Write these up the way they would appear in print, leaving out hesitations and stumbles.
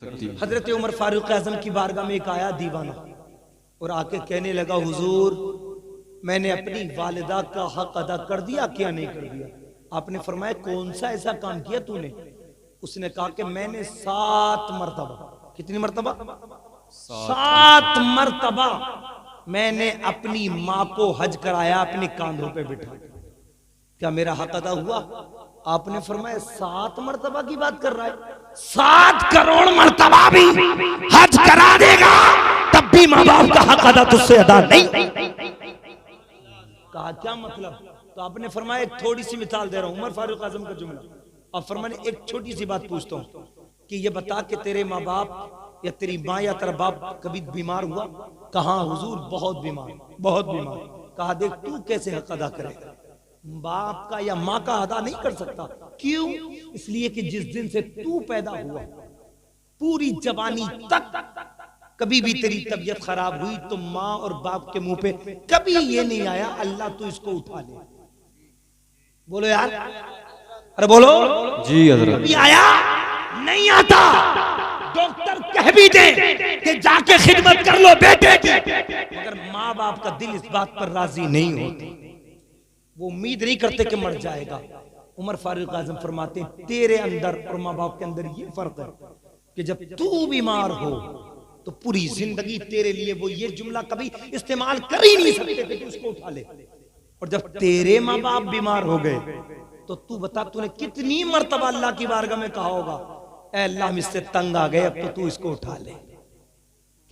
हजरत उमर फारूक आजम की बारगाह में एक आया दीवाना और आके कहने लगा, हुजूर मैंने अपनी वालिदा का हक अदा कर दिया क्या नहीं कर दिया? आपने फरमाया कौन सा ऐसा काम किया तूने? उसने कहा कि मैंने 7 मरतबा, कितनी मरतबा? 7 मरतबा मैंने अपनी माँ को हज कराया अपने कांधों पे बिठा। क्या मेरा हक अदा हुआ? आपने फरमाया 7 मरतबा की बात कर रहा है, 7 करोड़ मरतबा भी हज करा देगा तब भी माँ बाप का हक अदा तुझसे अदा नहीं। कहा क्या मतलब? तो आपने फरमाया एक थोड़ी सी मिसाल दे रहा हूं, उमर फारूक आजम का जुमला। और फरमाने एक छोटी सी बात पूछता हूं कि ये बता कि तेरे माँ बाप या तेरी माँ या तेरा बाप कभी बीमार हुआ? कहा हुजूर बहुत बीमार, बहुत बीमार। कहा देख तू कैसे हक अदा करेगा? बाप का या माँ का अदा नहीं कर सकता। क्यों? इसलिए कि जिस दिन से तू पैदा हुआ पूरी जवानी तक कभी भी तेरी तबीयत खराब हुई तो माँ और बाप के मुंह पे कभी ये नहीं आया अल्लाह तू इसको उठा ले। बोलो यार, अरे बोलो जी हजरत। कभी आया नहीं आता। डॉक्टर कह भी दे कि जाके खिदमत कर लो बेटे की, मगर माँ बाप का दिल इस बात पर राजी नहीं होते, वो उम्मीद नहीं करते कि मर जाएगा। उमर फारूक आजम फरमाते हैं तेरे अंदर और माँ बाप के अंदर ये फर्क है कि जब तू बीमार हो तो पूरी जिंदगी तेरे लिए वो ये जुमला कभी इस्तेमाल कर ही नहीं सकते कि तू उसको उठा ले। और जब तेरे माँ बाप बीमार हो गए तो तू बता तूने कितनी मर्तबा अल्लाह की बारगाह में कहा होगा, ऐ अल्लाह हम इससे तंग आ गए अब तो तू इसको उठा ले।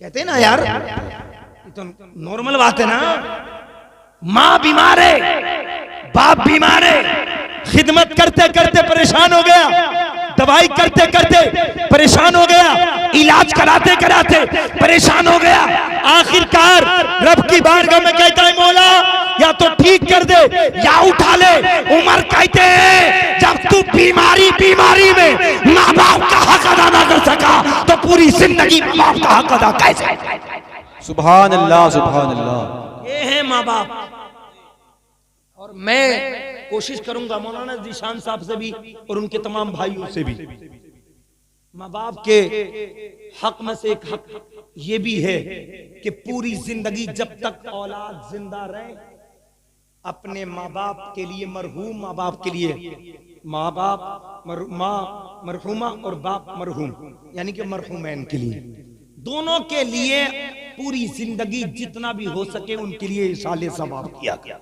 कहते ना यार, ये तो नॉर्मल बात है ना। माँ बीमार है, बाप बीमार है, खिदमत करते करते परेशान हो गया, दवाई करते करते परेशान हो गया, इलाज कराते कराते परेशान हो गया, आखिरकार रब की बारगाह में कहता है मौला या तो ठीक कर दे या उठा ले। उमर कहते हैं जब तू बीमारी में माँ बाप का हक अदा ना कर सका तो पूरी जिंदगी माँ बाप का हक अदा कैसे? सुभान अल्लाह, सुभान अल्लाह। ये है माँ बाप। और मैं कोशिश करूंगा मौलाना जीशान साहब से भी और उनके तमाम भाइयों से भी, माँ बाप के हक में से एक हक ये भी है कि पूरी जिंदगी जब तक औलाद जिंदा रहे अपने माँ बाप के लिए, मरहूम माँ बाप के लिए, माँ बाप माँ मरहूमा और बाप मरहूम यानी कि मरहूमैन के लिए, दोनों के लिए पूरी जिंदगी जितना भी हो सके उनके लिए इशाले सवाब किया गया।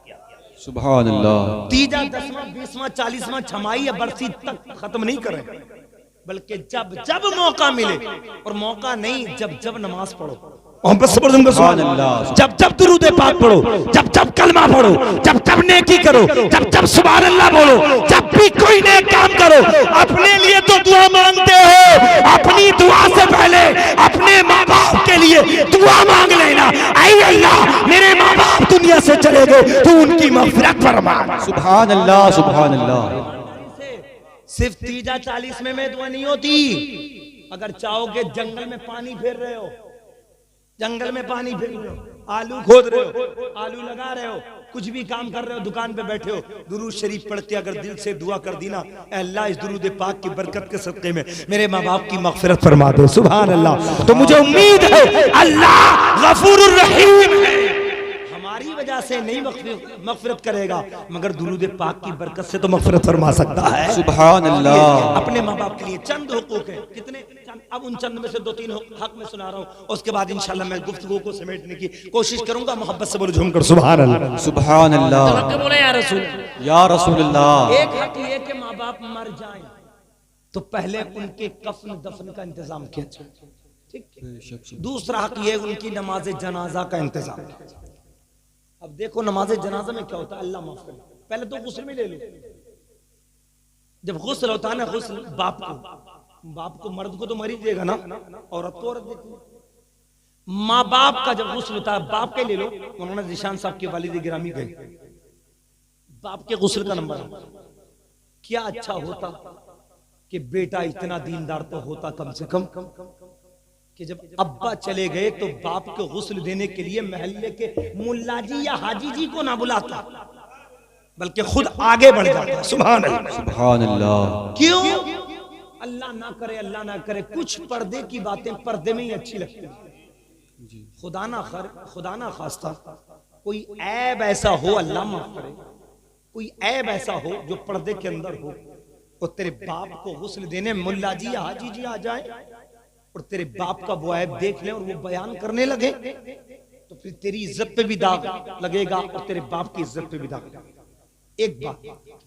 सुभान अल्लाह। तीजा 10वां 20वां 40वां छमाई या बरसी तक खत्म नहीं करें, बल्कि जब जब मौका मिले, और मौका नहीं जब जब नमाज पढ़ो, सुभान अल्लाह, जब जब दुरूद पाक पढ़ो, जब जब कलमा पढ़ो, जब जब नेकी करो, जब जब सुभान अल्लाह बोलो, जब भी कोई नेक काम करो, अपने लिए तो दुआ मांगते हो, अपनी दुआ से पहले अपने माँ बाप के लिए दुआ मांग लेना। ऐ अल्लाह मेरे माँ बाप दुनिया से चले गए तू उनकी मग़फ़िरत फरमा। सुभान अल्लाह, सुभान अल्लाह। सिर्फ तीजा 40 में दुआ नहीं होती। अगर चाहोगे जंगल में पानी फेर रहे हो, जंगल में पानी फेर रहे हो, आलू खोद रहे हो, आलू लगा रहे हो, कुछ भी काम कर रहे हो, दुकान पे बैठे हो, दुरूद शरीफ पढ़ के अगर दिल से दुआ कर दी ना, अल्लाह इस दुरूद पाक की बरकत के सदक़े में मेरे माँ बाप की मग़फ़िरत फरमा दे। सुभान अल्लाह। तो मुझे उम्मीद है अल्लाह गफूरुर रहीम है, हमारी वजह से नहीं मग़फ़िरत करेगा मगर दुरूद पाक की बरकत से तो मग़फ़िरत फरमा सकता है। सुभान अल्लाह। अपने माँ बाप के लिए चंद हुकूक है, कितने? अब उन चंद में से 2-3 हक में सुना रहा हूँ, उसके बाद इंशाल्लाह मैं गुफ्तगू को समेटने की कोशिश करूंगा। मोहब्बत से बोलो झूमकर सुभान अल्लाह, सुभान अल्लाह। बोले या रसूल, या रसूल अल्लाह। एक हक ये कि माँ बाप मर जाएं तो पहले उनके कफन दफन का इंतजाम किया जाए, ठीक। दूसरा हक ये उनकी नमाज जनाजा का इंतजाम किया जाए। अब देखो नमाज जनाजा में क्या होता है, अल्लाह माफ करे, पहले तो गुस्ल में ले लो। जब गुस्ल होता है ना, गुस्ल बाप को मर्द को तो मर ही देगा ना, औरत को औरत देती है। माँ बाप का जब गुस्ल होता है, बाप के ले लो। मौलाना जीशान साहब के वालिद गिरामी गए, बाप के गुस्ल का नंबर क्या अच्छा होता कि बेटा इतना दीनदार तो होता कम से कम कि जब अब्बा चले गए तो बाप को गुस्ल देने के लिए महल्ले के मुल्ला जी या हाजी जी को ना बुलाता, बल्कि खुद आगे बढ़ जाता। सुभान अल्लाह, सुभान अल्लाह। क्यों? अल्लाह ना करे कुछ पर्दे की बातें पर्दे में ही अच्छी लगती हैं। खुदा ना खास्ता कोई ऐब ऐसा हो, अल्लाह माफ करे, कोई ऐब ऐसा हो जो पर्दे के अंदर हो, और तेरे बाप को गुस्ल देने मुल्ला जी हाजी जी आ जाए और तेरे बाप का वो ऐब देख ले और वो बयान करने लगे, तो फिर तेरी इज्जत पे भी दाग लगेगा और तेरे बाप की इज्जत पे भी दाग लगेगा। एक बात।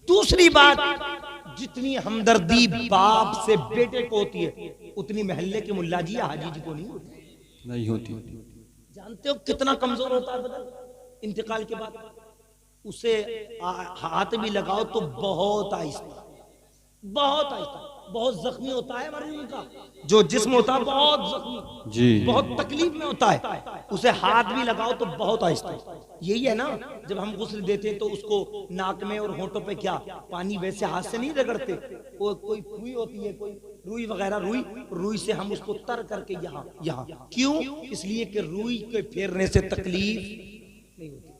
दूसरी बात, जितनी हमदर्दी बाप से बेटे को होती है उतनी मोहल्ले के मुल्ला जी हाजी जी को नहीं होती। जानते हो कितना कमजोर होता है बदन इंतकाल के बाद? उसे हाथ भी लगाओ तो बहुत आहिस्ता, बहुत जख्मी होता है मरहूम का जो जिस्म होता है, बहुत जख्मी जी, बहुत तकलीफ में होता है। उसे हाथ भी लगाओ तो बहुत आहिस्ता। यही है ना, जब हम गुस्ल देते हैं तो उसको नाक में और होंठों पे क्या पानी वैसे हाथ से नहीं रगड़ते, कोई रुई होती है, कोई रुई वगैरह, रुई से हम उसको तर करके यहाँ क्यों? इसलिए कि रुई के फेरने से तकलीफ नहीं होती।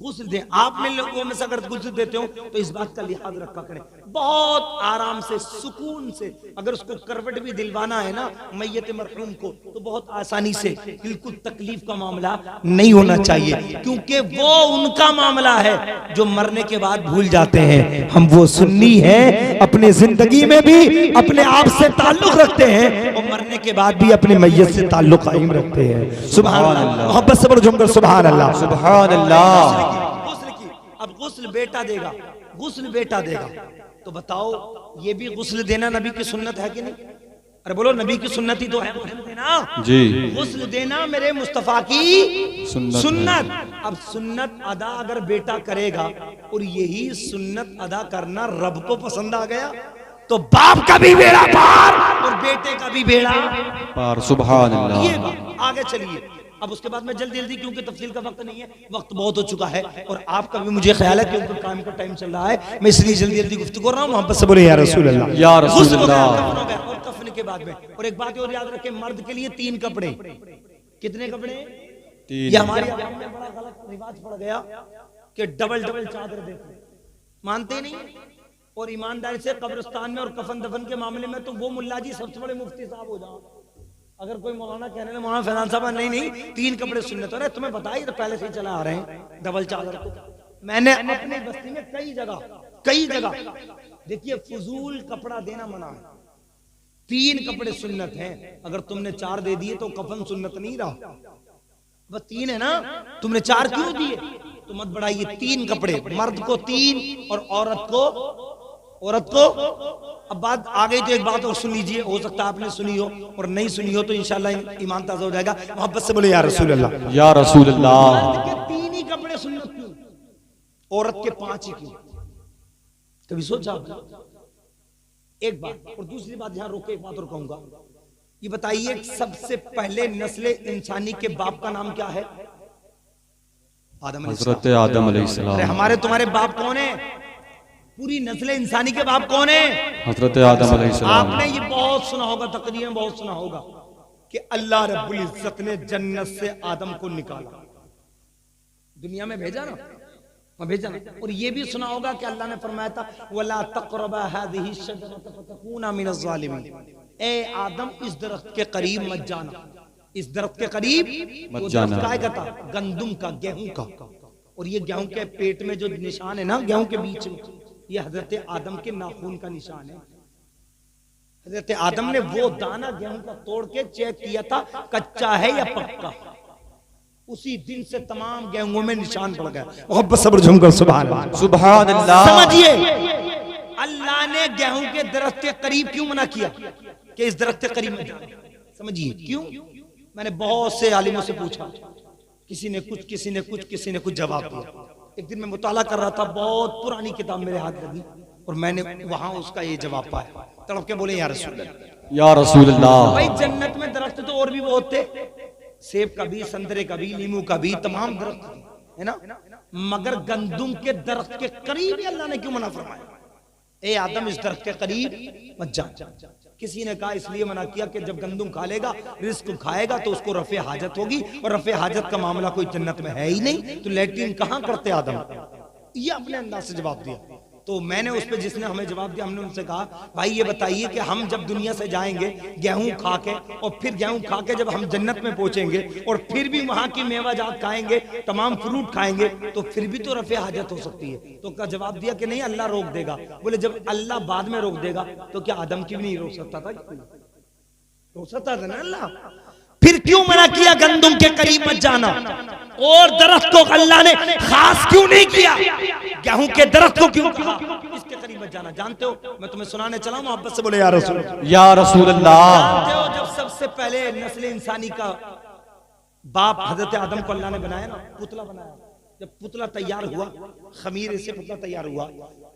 गुस्ल दें, आप में लोगों में से अगर गुस्ल देते हो तो इस बात का लिहाज रखा करें, बहुत आराम से सुकून से। अगर उसको करवट भी दिलवाना है ना मैयत मरहूम को, तो बहुत आसानी से, बिल्कुल तकलीफ का मामला नहीं होना चाहिए, क्योंकि वो उनका मामला है जो मरने के बाद भूल जाते हैं। हम वो सुन्नी हैं, अपने जिंदगी में भी अपने आप से ताल्लुक रखते हैं और मरने के बाद भी अपने मैयत से ताल्लुक कायम रखते हैं। सुभान अल्लाह, मोहब्बत से बढ़ झुमकर सुभान अल्लाह, सुभान अल्लाह। गुस्ल की, अब गुस्ल बेटा देगा, तो बताओ ये भी गुस्ल देना नबी की सुन्नत है कि नहीं? अरे बोलो, नबी की सुन्नत ही तो है गुस्ल देना जी। गुस्ल देना मेरे मुस्तफा की सुन्नत। अब सुन्नत अदा अगर बेटा करेगा और यही सुन्नत अदा करना रब को पसंद आ गया तो बाप का भी बेड़ा पार और बेटे का भी बेड़ा पार। सुभान अल्लाह। ये बात, आगे चलिए। अब उसके बाद में जल्दी क्योंकि तफसील का वक्त नहीं है, वक्त बहुत हो चुका है और आपका भी मुझे ख्याल है क्योंकि काम का टाइम चल रहा है, मैं इसलिए जल्दी गुफ्तगू कर रहा हूँ। मोहब्बत से बोले या रसूल अल्लाह, या रसूल अल्लाह। और कफन के बाद में, और एक बात और याद रखें, मर्द के लिए 3 कपड़े। कितने कपड़े? 3। ये हमारे आवाम में बड़ा गलत रिवाज पड़ गया कि डबल चादर देते, मानते नहीं। और ईमानदारी से कब्रिस्तान में और कफन दफन के मामले में तो वो मुल्ला जी सबसे बड़े मुफ्ती साहब हो जाओ। अगर कोई मौलाना कहने लगे मौलाना फैजान साहब नहीं 3 कपड़े सुन्नत है, तुम्हें बताइए तो पहले से ही चला आ रहे हैं डबल चादर को। मैंने अपनी बस्ती में कई जगह देखिए फजूल कपड़ा देना मना है। 3 कपड़े सुन्नत हैं, अगर तुमने 4 दे दिए तो कफन सुन्नत नहीं रहा। बस 3 है ना, तुमने 4 क्यों दिए? तो मत बढ़ाइए। 3 कपड़े, मर्द को 3 और औरत को। अब बात आ गई तो एक बात और सुन लीजिए, हो सकता है आपने सुनी हो और नहीं सुनी हो, तो इंशाल्लाह ईमान ताज़ा हो जाएगा। मोहब्बत से बोले या रसूल अल्लाह, या रसूल अल्लाह। मर्द के 3 ही कपड़े सुन्नत क्यों, औरत के 5 ही क्यों? कभी सोचा? एक बात। और दूसरी बात, यहाँ रोके एक बात और कहूंगा, ये बताइए सबसे पहले नस्ल इंसानी के बाप का नाम क्या है? हजरत आदम अलैहिस्सलाम। हमारे तुम्हारे बाप कौन है? पूरी नस्ल इंसानी के बाप कौन है? हजरत आदम अलैहिस्सलाम। आपने ये बहुत सुना होगा, तकरीबन बहुत सुना होगा कि अल्लाह रब्बुल इज्जत ने जन्नत से आदम को निकाला, दुनिया में भेजा ना। और ये भी सुना होगा कि अल्लाह ने फरमाया था वला तक़रबा हाज़िही शजरत फतकूना मिनज़ ज़ालिमीन, ए आदम इस दरख्त के करीब मत जाना, इस दरख्त के करीब मत जाना। काय का था? गंदुम का, गेहूं का। और ये गेहूं के पेट में जो निशान है ना, गेहूं के बीच में, ये हजरत आदम के नाखून का निशान है। हजरत आदम ने वो दाना गेहूं का तोड़ के चेक किया था कच्चा है या पक्का। उसी दिन से तमाम गेहूं में निशान पड़ गया। मोहब्बत सब्र झुमकर सुभान अल्लाह। समझिए, अल्लाह ने गेहूं के दरख्त के करीब क्यों मना किया कि इस दरख्त के करीब मत? समझिए क्यों। मैंने बहुत से आलिमों से पूछा, किसी ने कुछ जवाब दिया। एक दिन मैं मुताला कर रहा था, बहुत पुरानी किताब मेरे हाथ लगी और मैंने वहां उसका ये जवाब पाया। तड़प के बोले या रसूल अल्लाह, या रसूल अल्लाह। भाई जन्नत में दरख्त तो और भी बहुत थे, सेब का भी, संतरे का भी, नींबू का भी, तमाम दरख्त है ना, मगर गंदुम के दरख्त के करीब अल्लाह ने क्यों मना फरमाया? ए आदम इस दरख्त के करीब मत जा। किसी ने कहा इसलिए मना किया कि जब गंदुम खा लेगा, रिस्क खाएगा तो उसको रफे हाजत होगी, और रफे हाजत का मामला कोई जन्नत में है ही नहीं, तो लैट्रिन कहां करते आदम? ये अपने अंदाज से जवाब दिया। तो मैंने उस पर जिसने हमें जवाब दिया, हमने उनसे कहा भाई ये बताइए कि हम जब दुनिया से जाएंगे गेहूं खा के, और फिर गेहूं खा के जब हम जन्नत में पहुंचेंगे और फिर भी वहां की मेवा जात खाएंगे, तमाम फ्रूट खाएंगे, तो फिर भी तो रफे हाजत हो सकती है। तो का जवाब दिया कि नहीं, अल्लाह रोक देगा। बोले जब अल्लाह बाद में रोक देगा तो क्या आदम की भी नहीं रोक सकता था? रोक सकता था ना अल्लाह। फिर क्यों मना किया गंदुम के करीब मत जाना? और दरख्त को अल्लाह ने खास क्यों नहीं किया? गेहूं के दरख्त को क्यों कहा इसके करीब मत जाना? जानते हो, मैं तुम्हें सुनाने चला, मोहब्बत से बोले या रसूल अल्लाह। जानते हो जब सबसे पहले नस्ल इंसानी का बाप हजरत आदम को अल्लाह ने बनाया ना, पुतला बनाया। जब पुतला तैयार हुआ, खमीरे से पुतला तैयार हुआ,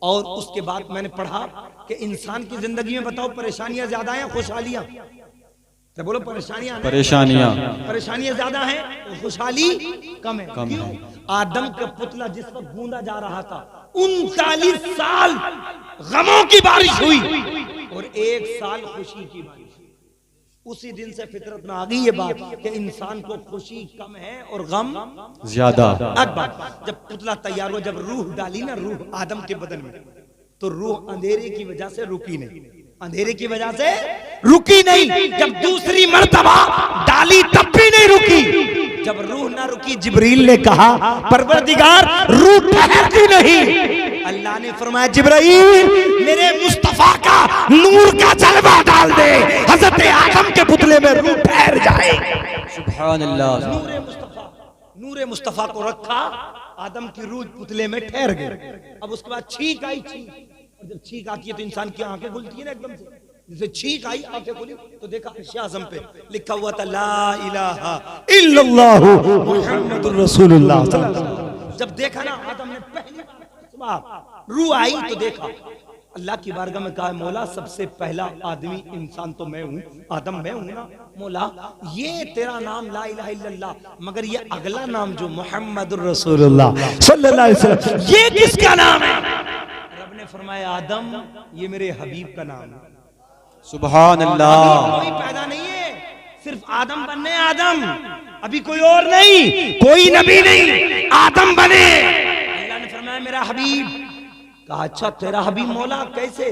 और उसके बाद मैंने पढ़ा कि इंसान की जिंदगी में बताओ परेशानियां ज्यादा हैं खुशहालियां? तो बोलो परेशानियां परेशानियां ज्यादा हैं, खुशहाली कम है। क्यों? आदम का पुतला जिस वक्त गूंदा जा रहा था 39 साल गमों की बारिश हुई और 1 साल खुशी की बारिश। उसी दिन से फितरत में आ गई ये बात कि इंसान को खुशी कम है और गम ज्यादा। जब पुतला तैयार हुआ, जब रूह डाली ना, रूह आदम के बदन में, तो रूह अंधेरे की वजह से रुकी नहीं, अंधेरे की वजह से रुकी नहीं। जब दूसरी मर्तबा डाली तब भी नहीं रुकी। जब रूह ना रुकी, जिब्रील ने कहा परवरदिगार रूह ठहरती नहीं। अल्लाह ने फरमाया जिब्रील मेरे मुस्तफा का नूर का जलवा डाल दे, हजरत आदम के पुतले में रूह ठहर जाए। सुभान अल्लाह। नूरे मुस्तफा को रखा, आदम की रूह पुतले में ठहर गई। अब उसके बाद छींक आई, और जब छींक आती है तो इंसान की आंखें खुलती है ना एकदम से। जैसे छींक आई, आंखें खुली, तो देखा अर्श आज़म पे लिखा हुआ था ला इलाहा इल्लल्लाहु मुहम्मदुर रसूलुल्लाह। जब देखा ना आदम ने पहली बार रूह आई तो देखा, अल्लाह की बारगाह में कहा मौला सबसे पहला आदमी इंसान तो मैं हूँ, आदम मैं हूँ ना मौला, ये तेरा नाम ला इलाहा इल्लल्लाह, मगर ये अगला नाम जो मुहम्मदुर रसूलुल्लाह सल्लल्लाहु अलैहि वसल्लम, ये किसका नाम है? रब ने फरमाया आदम ये मेरे हबीब का नाम है। सुभान अल्लाह। कोई पैदा नहीं है, सिर्फ आदम बनने, आदम, अभी कोई और नहीं, कोई नबी नहीं, आदम बने। अल्लाह ने फरमाया मेरा हबीब। कहा अच्छा तेरा हबीब मौला कैसे?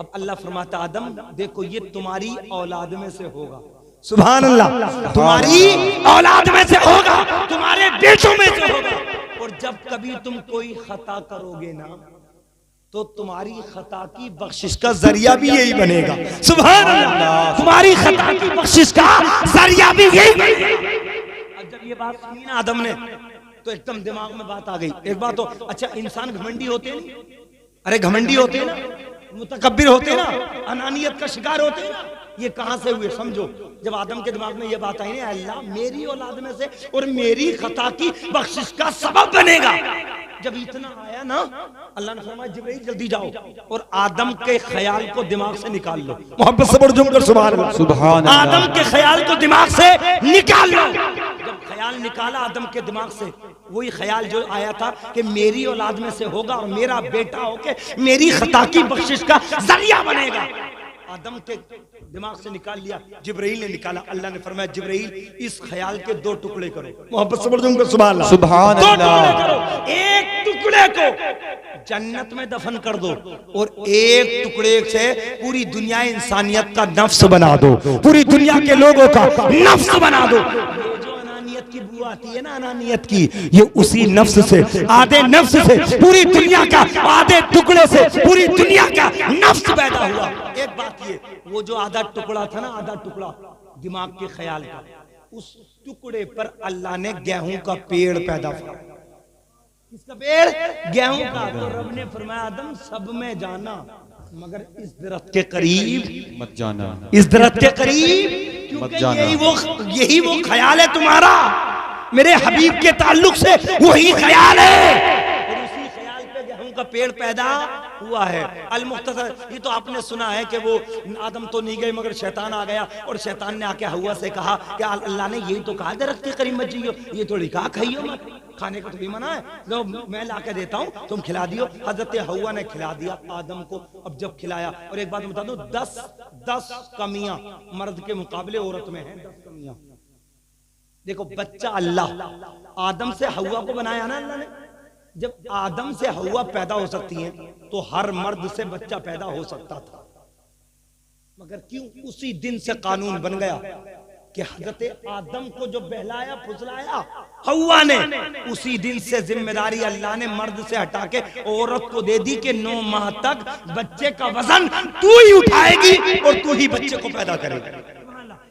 अब अल्लाह फरमाता आदम देखो ये तुम्हारी औलाद में से होगा। सुभान अल्लाह। तुम्हारी औलाद में से होगा, तुम्हारे बेटों में से होगा। और जब कभी तुम कोई खता करोगे ना तो तुम्हारी खता की बख्शिश का जरिया भी यही बनेगा। सुभान अल्लाह। तुम्हारी खता की बख्शिश का जरिया भी यही बनेगा। अब जब ये बात सुनी ना आदम ने तो एकदम दिमाग में बात आ गई। एक बात तो अच्छा इंसान घमंडी होते हैं, अरे घमंडी होते हैं ना, मुतकब्बिर होते हैं ना, अनानियत का शिकार होते हैं ना, ये कहां से हुए? समझो जब आदम के दिमाग में ये बात आई ना अल्लाह मेरी औलाद में से और मेरी खता की बख्शिश का सबब बनेगा। जब इतना आया ना अल्लाह ने फरमाया जिब्रील जल्दी जाओ और आदम के ख्याल को दिमाग से निकाल लो। मोहब्बत से बढ़ जुमकर सुभान अल्लाह। सुभान अल्लाह। आदम के ख्याल को दिमाग से निकाल लो। जब ख्याल निकाला आदम के दिमाग से, वही ख्याल जो आया था कि मेरी औलाद में से होगा और मेरा बेटा होके मेरी खता की बख्शिश का जरिया बनेगा, आदम के दिमाग से निकाल लिया। जिब्राइल ने निकाला। अल्लाह ने फरमाया जिब्राइल इस ख्याल के 2 टुकड़े करो। मोहब्बत से बढ़ जाऊंगा सुभान अल्लाह। सुभान अल्लाह। 2 टुकड़े करो, एक टुकड़े को जन्नत में दफन कर दो और एक टुकड़े से पूरी दुनिया इंसानियत का नफ्स बना दो, पूरी दुनिया के लोगों का नफ्स बना दो। की बू आती है ना अनानियत की, ये उसी नफ्स से, आधे नफ्स से पूरी दुनिया का, आधे टुकड़े से पूरी दुनिया का नफ्स पैदा हुआ। एक बात ये, वो जो आधा टुकड़ा था ना, आधा टुकड़ा दिमाग के ख्याल का, उस टुकड़े पर अल्लाह ने गेहूं का पेड़ पैदा किया। किसका पेड़? गेहूं का। तो रब ने फरमाया आदम सब में जाना मगर इस दरख्त के करीब मत जाना, इस दरख्त के करीब, क्योंकि यही वो ख्याल है तुम्हारा मेरे हबीब के ताल्लुक से, वही ख्याल है। और उसी ख्याल पे गेहूं का पेड़ पैदा हुआ है। अल मुख्तसर, ये तो आपने सुना है कि वो आदम तो नहीं गए मगर शैतान आ गया और शैतान ने आके हवा से कहा कि अल्लाह ने यही तो कहा दरख्त के करीब मत जाइयो, ये थोड़ी कहा खाइयो मत, खाने को तो भी मना है, लो मैं ला के देता हूँ तुम खिला दियो। हजरत हवा ने खिला दिया आदम को। अब जब खिलाया, और एक बात बता दो 10 कमियां मर्द के मुकाबले औरत में है। 10 कमियां देखो। बच्चा अल्लाह आदम से हवा को बनाया ना अल्लाह ने, जब आदम से हवा पैदा हो सकती हैं तो हर मर्द से बच्चा पैदा हो सकता था, मगर क्यों उसी दिन से कानून बन गया कि हजरत आदम को जो बहलाया फुसलाया हवा ने, उसी दिन से जिम्मेदारी अल्लाह ने मर्द से हटा के औरत को दे दी कि 9 माह तक बच्चे का वजन तू ही उठाएगी और तू ही बच्चे को पैदा करेगी।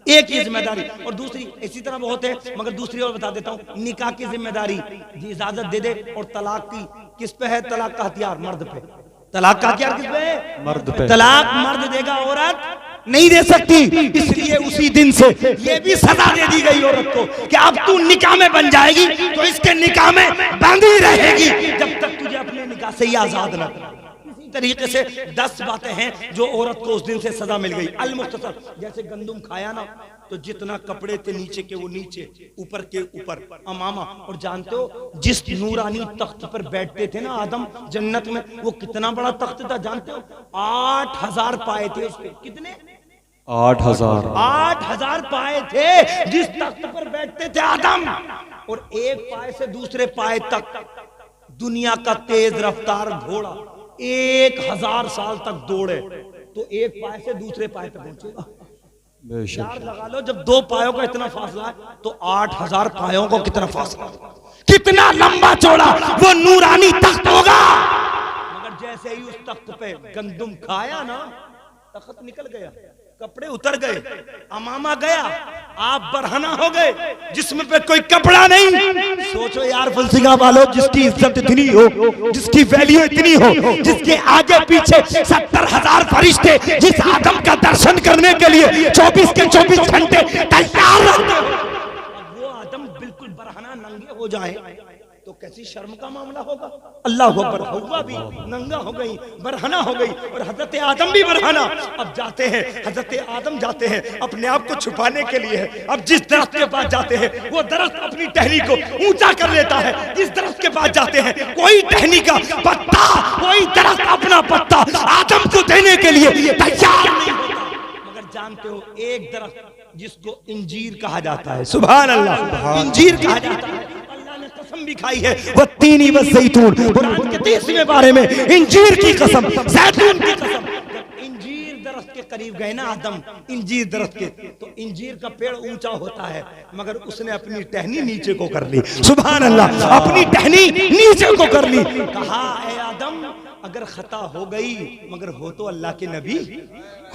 एक ही जिम्मेदारी। और दूसरी इसी तरह बहुत है, मगर दूसरी और बता देता हूँ, निकाह की जिम्मेदारी जी इजाजत दे दे, और तलाक की किस पे है? तलाक का हथियार मर्द पे। तलाक का हथियार किस पे है? मर्द पे। तलाक मर्द देगा, औरत नहीं दे सकती। इसलिए उसी दिन से ये भी सजा दे दी गई औरत को कि अब तू निकाह में बन जाएगी तो इसके निकाह में बंधी रहेगी जब तक तुझे अपने निकाह से ही आजाद न कर। इसी तरीके से 10 बातें हैं जो औरत को उस दिन से सजा मिल गई। अल मुख्तसर, जैसे गंदुम खाया ना तो जितना कपड़े थे नीचे के वो नीचे, ऊपर के ऊपर अमामा। और जानते हो जिस नूरानी तख्त पर बैठते थे ना आदम जन्नत में, वो कितना बड़ा तख्त था जानते हो? 8000 पाए थे उसके। कितने? 8000 पाए थे जिस तख्त पर बैठते थे आदम। और एक पाए से दूसरे पाए तक दुनिया का तेज रफ्तार घोड़ा 1000 साल तक दौड़े तो एक पाए से दूसरे पाए तक पहुंचेगा। चार्ज लगा लो, जब 2 पायों का इतना फासला है तो 8000 पायों को कितना फासला, कितना लंबा चौड़ा वो नूरानी तख्त होगा। मगर जैसे ही उस तख्त पे गंदुम खाया ना, तख्त निकल गया, कपड़े उतर गए, अमामा गया, आप बरहना हो गए, जिस्म पे कोई कपड़ा नहीं। सोचो यार फुलसिगा वालों, जिसकी इज्जत इतनी हो, जिसकी वैल्यू इतनी हो, जिसके आगे पीछे 70,000 फरिश्ते जिस आदम का दर्शन करने के लिए 24 के 24 घंटे तैयार रहते हो, अब वो आदम बिल्कुल बरहना नंगे हो जाए तो कैसी शर्म का मामला होगा। अल्लाह अकबर। हव्वा भी नंगा हो गई, बरहना हो गई, और हजरत आदम भी बरहना। अब जाते हैं, हजरत आदम जाते हैं अपने आप को छुपाने के लिए। अब जिस दरख्त के पास जाते हैं वो दरख्त अपनी टहनी को ऊंचा कर लेता है। जिस दरख्त के पास जाते हैं कोई टहनी का पत्ता, कोई दरख्त अपना पत्ता आदम को देने के लिए तैयार नहीं होता। मगर जानते हो एक दरख्त जिसको इंजीर कहा जाता है, सुभान अल्लाह, इंजीर कहा जाता है, कसम भी खाई है, वो तीनी व ज़ैतून, कुरान के 30वें बारे में इंजीर की कसम, ज़ैतून की कसम। जब इंजीर दरख्त के करीब गए ना आदम, इंजीर दरख्त के, तो इंजीर का पेड़ ऊंचा होता है, मगर उसने अपनी टहनी नीचे को कर ली। सुभान अल्लाह, अपनी टहनी नीचे को कर ली। कहा ए आदम, अगर खता हो गई, मगर हो तो अल्लाह के नबी,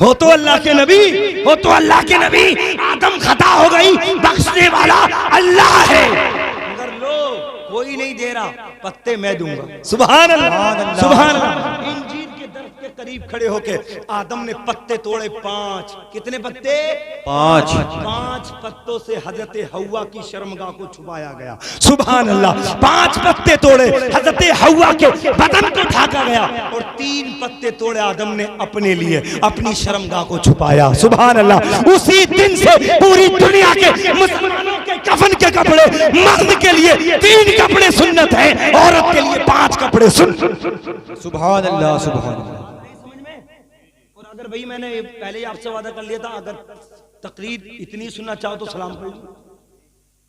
हो तो अल्लाह के नबी, हो तो अल्लाह के नबी। आदम खता हो गई, बख्शने वाला अल्लाह है, मगर लो कोई नहीं दे रहा, पत्ते मैं दूंगा। सुभान अल्लाह, सुभान अल्लाह। इंजीर के दरख्त के करीब खड़े होके आदम ने पत्ते तोड़े 5। कितने पत्ते? 5 पत्तों से हजरत हव्वा की शर्मगाह को छुपाया गया। सुभान अल्लाह। 5 पत्ते तोड़े, हजरत हव्वा के बदन को ढाका गया, और 3 पत्ते तोड़े आदम ने अपने लिए, अपनी शर्मगाह को छुपाया। सुभान अल्लाह। उसी दिन से पूरी दुनिया के मुसलमानों के कफन के कपड़े, मर्द के लिए 3 कपड़े सुन्नत है, औरत के लिए 5 कपड़े सुन्नत। सुभान अल्लाह, सुभान अल्लाह। समझ में? और अगर भाई मैंने पहले ही आपसे वादा कर लिया था, अगर तकरीर इतनी सुनना चाहो तो सलाम कर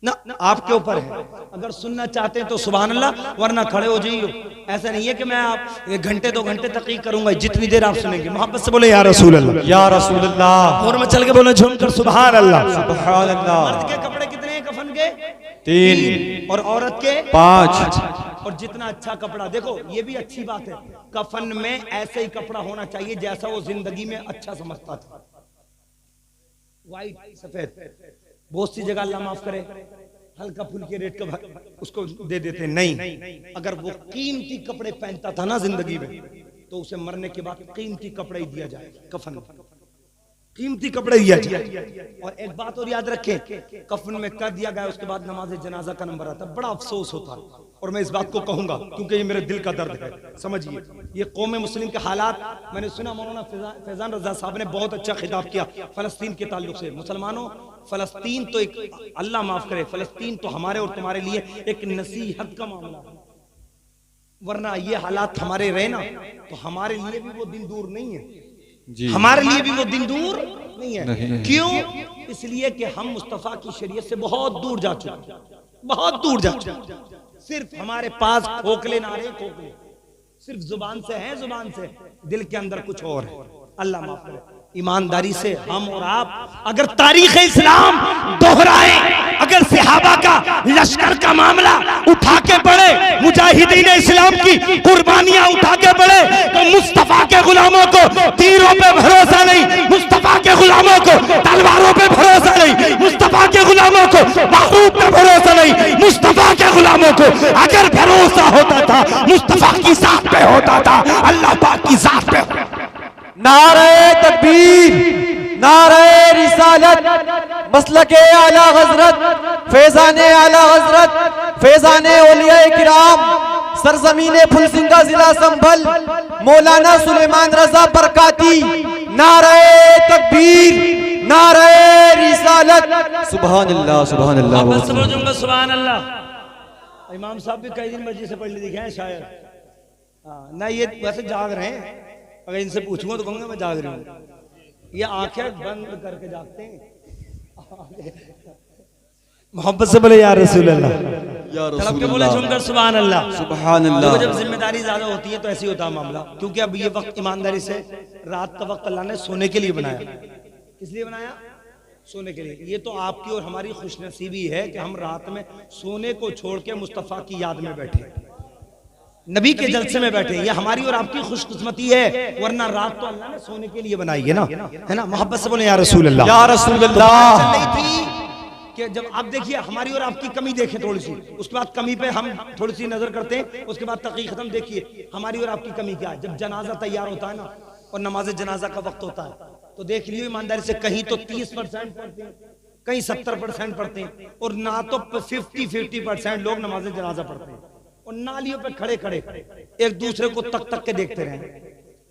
ना, आपके ऊपर है। अगर सुनना चाहते हैं तो सुभान अल्लाह, वरना खड़े हो जाइए। ऐसा नहीं है कि मैं आप 1 घंटे 2 घंटे तकरीर करूंगा, जितनी देर आप सुनेंगे मोहब्बत से बोले या रसूल अल्लाह, या रसूल अल्लाह, और मैं चल के बोले झूमकर सुभान अल्लाह, सुभान अल्लाह। मर्द के कपड़े कितने हैं कफन के? 3, और औरत के 5। और जितना अच्छा कपड़ा, देखो ये भी अच्छी बात है, कफन में ऐसे ही कपड़ा होना चाहिए जैसा वो जिंदगी में अच्छा समझता था। व्हाइट, सफेद, बहुत सी जगह अल्लाह माफ करे हल्का फुल्के रेट का उसको दे देते। नहीं, अगर वो कीमती कपड़े पहनता था ना जिंदगी में, तो उसे मरने के बाद कीमती कपड़े ही दिया जाए, कफन कीमती कपड़े दिया जाए। और एक बात और याद रखें, कफन में कर दिया गया उसके बाद नमाज जनाजा का नंबर आता, बड़ा अफसोस होता है। और मैं इस बात को कहूंगा क्योंकि ये मेरे दिल का दर्द है। समझिए, ये कौम मुस्लिम के हालात, मैंने सुना मौलाना फैजान रजा साहब ने बहुत अच्छा खिताब किया फलस्तीन के ताल्लुक से। मुसलमानों, फलस्तीन तो एक, अल्लाह माफ करे, फलस्तीन तो हमारे और तुम्हारे लिए एक नसीहत का मामला है, वरना ये हालात हमारे रहे ना तो हमारे लिए भी वो दिन दूर नहीं है जी। हमारे लिए भी वो दिन दूर नहीं है। क्यों? इसलिए कि हम मुस्तफा की शरीयत से बहुत दूर जा चुके, बहुत दूर जा, सिर्फ हमारे पास खोखले नारे, खोखले सिर्फ जुबान से हैं, जुबान से, दिल के अंदर कुछ और है। अल्लाह माफ करे। ईमानदारी से हम और आप अगर तारीख इस्लाम दोहराए, अगर सहाबा का लश्कर का मामला उठा के बढ़े, मुजाहिदीन इस्लाम की कुर्बानियां उठा के बढ़े, तो मुस्तफा के गुलामों को तीरों पे भरोसा नहीं, मुस्तफा के गुलामों को तलवारों पे भरोसा नहीं, मुस्तफा के गुलामों को बारूद पे भरोसा नहीं, मुस्तफा के गुलामों को अगर भरोसा होता था मुस्तफा की जात पे होता था, अल्लाह पाक की जात पे। नारे तकबीर, नारे रिसालत, मसलके आला हजरत, फैजाने आला हजरत, फैजाने औलिया किराम, सरजमीने फुलसिंगा जिला संभल, मौलाना सुलेमान रजा बरकाती। नारे तकबीर, नारे रिसालत, सुभान अल्लाह, सुभान अल्लाह, सुभान अल्लाह। इमाम साहब भी कई दिन मस्जिद से पढ़ ले दिखे हैं शायद। ना ये वैसे जाग रहे हैं, अगर इनसे पूछूंगा तो कहूंगा मैं जाग रही हूँ। ये आंखें बंद करके जागते हैं। मोहब्बत से बोले या रसूल अल्लाह, तड़प के बोले सुनकर सुभान अल्लाह, सुभान अल्लाह। जब जिम्मेदारी ज्यादा होती है तो ऐसे ही होता है मामला, क्योंकि अब ये वक्त ईमानदारी से, रात का वक्त अल्लाह ने सोने के लिए बनाया। किस लिए बनाया? सोने के लिए। ये तो आपकी और हमारी खुशनसीबी है कि हम रात में सोने को छोड़ के मुस्तफा की याद में बैठे, नबी के जलसे में बैठे। ये हमारी और आपकी खुशकिस्मती है, वरना रात तो अल्लाह ने सोने के लिए बनाई है ना, है ना। मोहब्बत से बोले या रसूल अल्लाह, या रसूल अल्लाह। चल रही थी कि जब आप देखिए हमारी और आपकी कमी देखें थोड़ी सी, उसके बाद कमी पे हम थोड़ी सी नजर करते हैं, उसके बाद तक़ी खत्म। देखिए हमारी और आपकी कमी क्या है। जब जनाजा तैयार होता है ना और नमाज जनाजा का वक्त होता है, तो देख लियो ईमानदारी से, कहीं तो 30% पढ़ते हैं, कहीं 70% पढ़ते हैं, और ना तो 50% लोग नमाज जनाजा पढ़ते हैं, और नालियों पे खड़े खड़े एक दूसरे को तक तक के देखते रहे,